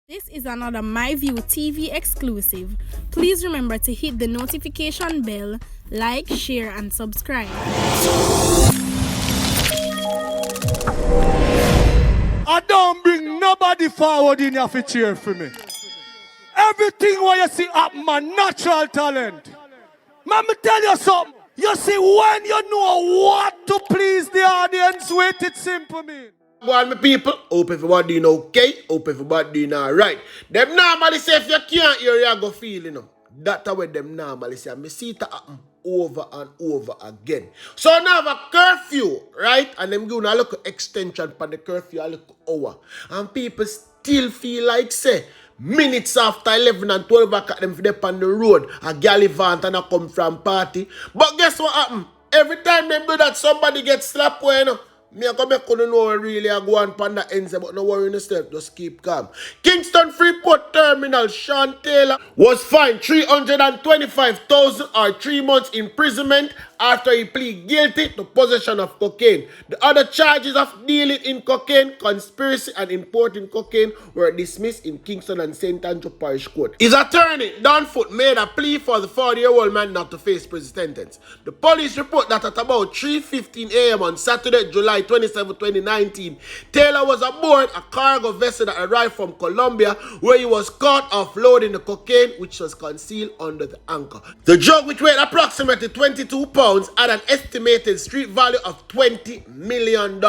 This is another MyView TV exclusive. Please remember to hit the notification bell, like, share, and subscribe. I don't bring nobody forward in your to cheer for me. Everything what you see up, my natural talent. Let me tell you something. You see, when you know what to please the audience with, it's simple, man. Well, my people, hope everybody doing okay, hope everybody doing alright. Them normally say if you can't hear, you go feel, That's what them normally say. I see it happen over and over again. So now have a curfew, right? And them gonna look extension for the curfew, a look hour. And people still feel like say, minutes after 11 and 12 o'clock, them for on the road, a gallivant and a come from party. But guess what happened? Every time them do that, somebody gets Slapweh, Me I go make you know really I go on panda ends, but no worry yourself, just keep calm. Kingston Freeport Terminal, Sean Taylor was fined $325,000 or 3 months imprisonment after he pleaded guilty to possession of cocaine. The other charges of dealing in cocaine, conspiracy, and importing cocaine were dismissed in Kingston and St. Andrew Parish Court. His attorney, Don Foot, made a plea for the 40-year-old man not to face prison sentence. The police report that at about 3:15 a.m. on Saturday, July 27, 2019, Taylor was aboard a cargo vessel that arrived from Colombia, where he was caught offloading the cocaine, which was concealed under the anchor. The drug, which weighed approximately 22 pounds, had an estimated street value of $20 million.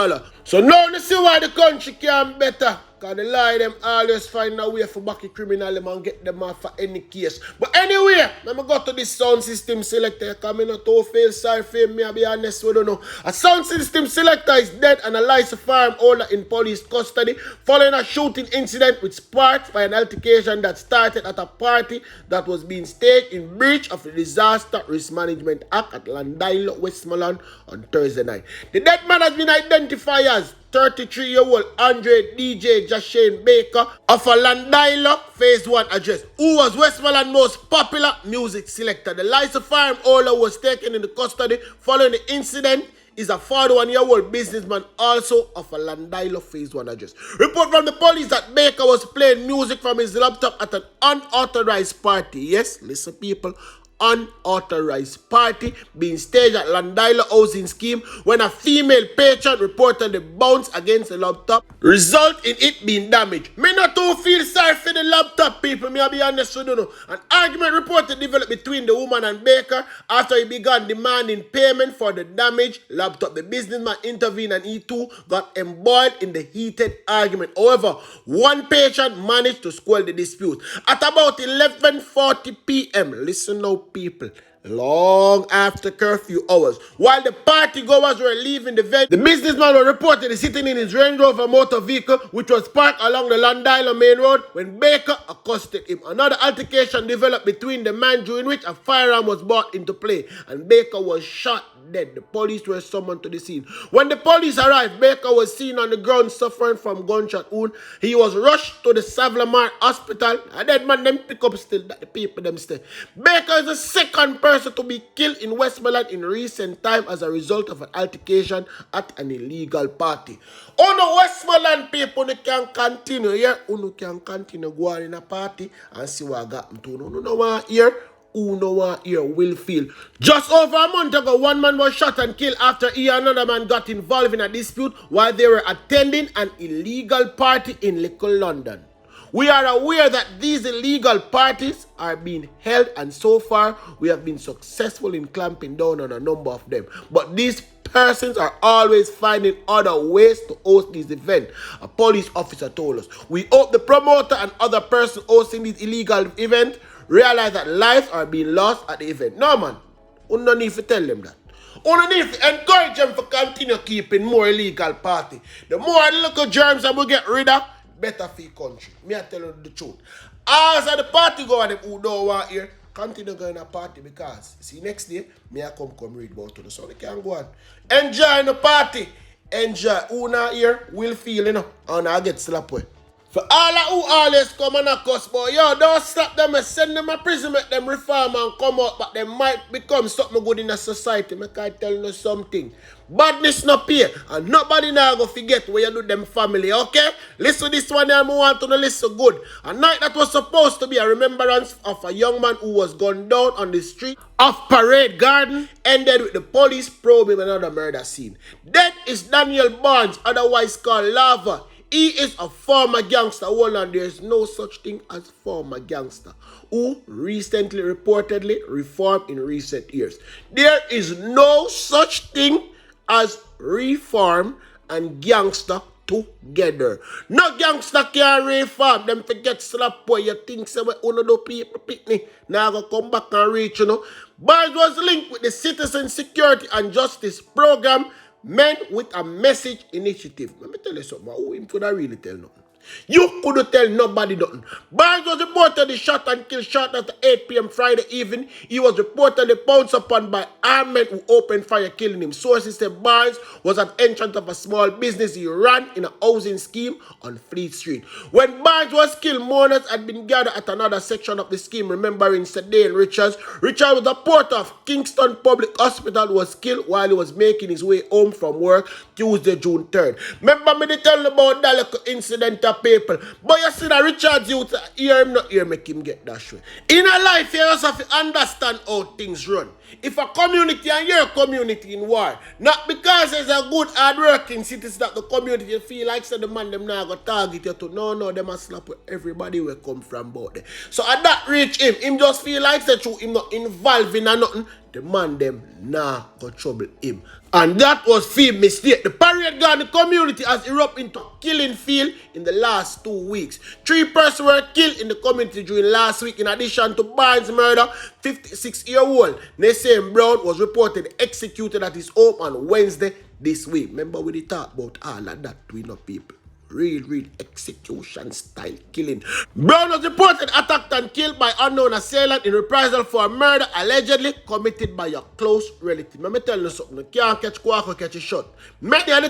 So now you see why the country can better. Because the lie them always find a way for back a criminal them and get them off for any case. But anyway, let me go to this sound system selector. Because I not to feel sorry for me, I'll be honest with you. A sound system selector is dead and a licensed firearm holder in police custody following a shooting incident which sparked by an altercation that started at a party that was being staged in breach of the Disaster Risk Management Act at Landilo, Westmoreland on Thursday night. The dead man has been identified as 33-year-old Andre DJ Jashie Baker of a Landilo Phase 1 address, who was Westmoreland's most popular music selector. The licensed firearm holder was taken into custody following the incident. Is a 41-year-old businessman also of a Landilo Phase 1 address. Report from the police that Baker was playing music from his laptop at an unauthorized party. Yes, listen people. Unauthorized party being staged at Landilo housing scheme when a female patron reportedly bounced against the laptop, result in it being damaged. Me not too feel sorry for the laptop, people. Me I'll be honest with you. An argument reported developed between the woman and Baker after he began demanding payment for the damaged laptop. The businessman intervened and he too got embroiled in the heated argument. However, one patron managed to quell the dispute. At about 11:40 p.m., listen now, people, long after curfew hours, while the party goers were leaving the venue, the businessman was reportedly sitting in his Range Rover motor vehicle, which was parked along the Landilo main road, when Baker accosted him. Another altercation developed between the man, during which a firearm was brought into play, and Baker was shot dead. The police were summoned to the scene. When the police arrived, Baker was seen on the ground suffering from gunshot wound. He was rushed to the Savlamar Hospital. A dead man them pick up still that the people them stay. Baker is the second person to be killed in Westmoreland in recent time as a result of an altercation at an illegal party. Oh no, Westmoreland people, you can continue here. You can continue going in a party and see what got to. No one here. Who know what here will feel. Just over a month ago, one man was shot and killed after he and another man got involved in a dispute while they were attending an illegal party in Little London. We are aware that these illegal parties are being held, and so far we have been successful in clamping down on a number of them. But these persons are always finding other ways to host these events, a police officer told us. We hope the promoter and other persons hosting these illegal events realize that lives are being lost at the event. No, man. You don't need to tell them that. You need to encourage them to continue keeping more illegal party. The more little germs that we get rid of, better for the country. Me I tell you the truth. As the party go and them who don't want here, continue going to party, because see next day, me I come read about to the so they can go on. Enjoy the party. Enjoy. Who not here will feel, and I get Slapweh. For all who always come and cuss, but yo, don't stop them and send them a prison, make them reform and come out, but they might become something good in the society. I can tell you something. Badness no pay. And nobody now go forget where you do them family, okay? Listen to this one and I want to listen good. A night that was supposed to be a remembrance of a young man who was gunned down on the street of Parade Garden ended with the police probing another murder scene. That is Daniel Barnes, otherwise called Lava. He is a former gangster. Hold on, there is no such thing as former gangster who recently reportedly reformed in recent years. There is no such thing as reform and gangster together. No gangster can reform. Them forget Slapweh. You think say we uno do people picnic. Now go come back and reach, you know. Barnes was linked with the Citizen Security and Justice Program, men with a message initiative. Let me tell you something. Who him could I really tell nothing? You couldn't tell nobody nothing. Barnes was reportedly shot and killed shortly after 8 p.m. Friday evening. He was reportedly pounced upon by armed men who opened fire, killing him. Sources say Barnes was at entrance of a small business he ran in a housing scheme on Fleet Street. When Barnes was killed, mourners had been gathered at another section of the scheme, remembering Sedan Richards. Richard was a porter of Kingston Public Hospital who was killed while he was making his way home from work Tuesday, June 3rd. Remember me to tell you about that little incident people. But you see that Richard's youth, hear him not hear make him get that way. In a life, you just have to understand how things run. If a community and your community in war, not because there's a good hard-working citizens that the community feel like say the man them now go target you to no, them a slap with everybody will come from both there. So at that reach him just feel like say true him not involved in nothing, the man them nah go trouble him. And that was field mistake. The Parade Garden community has erupted into killing field in the last 2 weeks. 3 persons were killed in the community during last week. In addition to Barnes' murder, 56-year-old Nassem Brown was reported executed at his home on Wednesday this week. Remember we talked about all of that to enough people. Real execution style killing. Brown was reported attacked and killed by unknown assailant in reprisal for a murder allegedly committed by your close relative. Let me tell you something. You can't catch quack or catch a shot. Many at the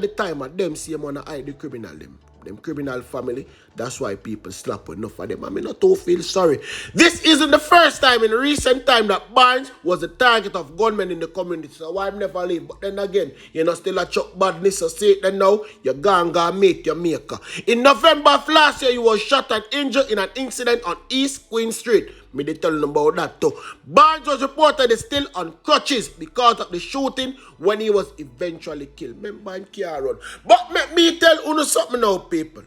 time, at them see them on the eye the criminal them criminal family. That's why people slap enough of them. I mean, not to feel sorry. This isn't the first time in recent time that Barnes was the target of gunmen in the community. So why never leave? But then again, you know, still a chuck badness. So say it then now, you're gonna meet your maker. In November of last year, he was shot and injured in an incident on East Queen Street. Me they tell them about that too. Barnes was reported still on crutches because of the shooting when he was eventually killed. Remember in K1LLNG. But let me tell you something now, people.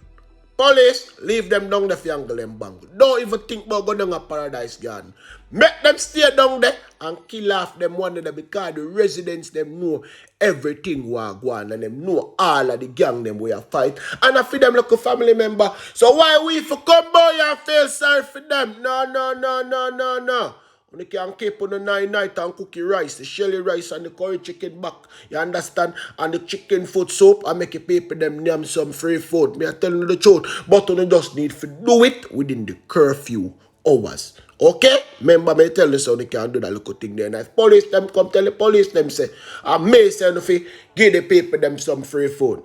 Police, leave them down there for angle and bangle. Don't even think about going down a Paradise Garden. Make them stay down there and kill off them one of them because the residents them know everything was going and them know all of the gang them we are fight. And I feel them like a family member. So why we for come boy and feel sorry for them? No. You can keep on the 9 night and cookie rice, the shelly rice and the curry chicken back. You understand? And the chicken food soup and make a paper them name some free food. Me I tell you the truth. But you just need to do it within the curfew hours. Okay? Remember me tell you so they can do that little thing there. And if police them come tell the police them say, I may send if you give the paper them some free food.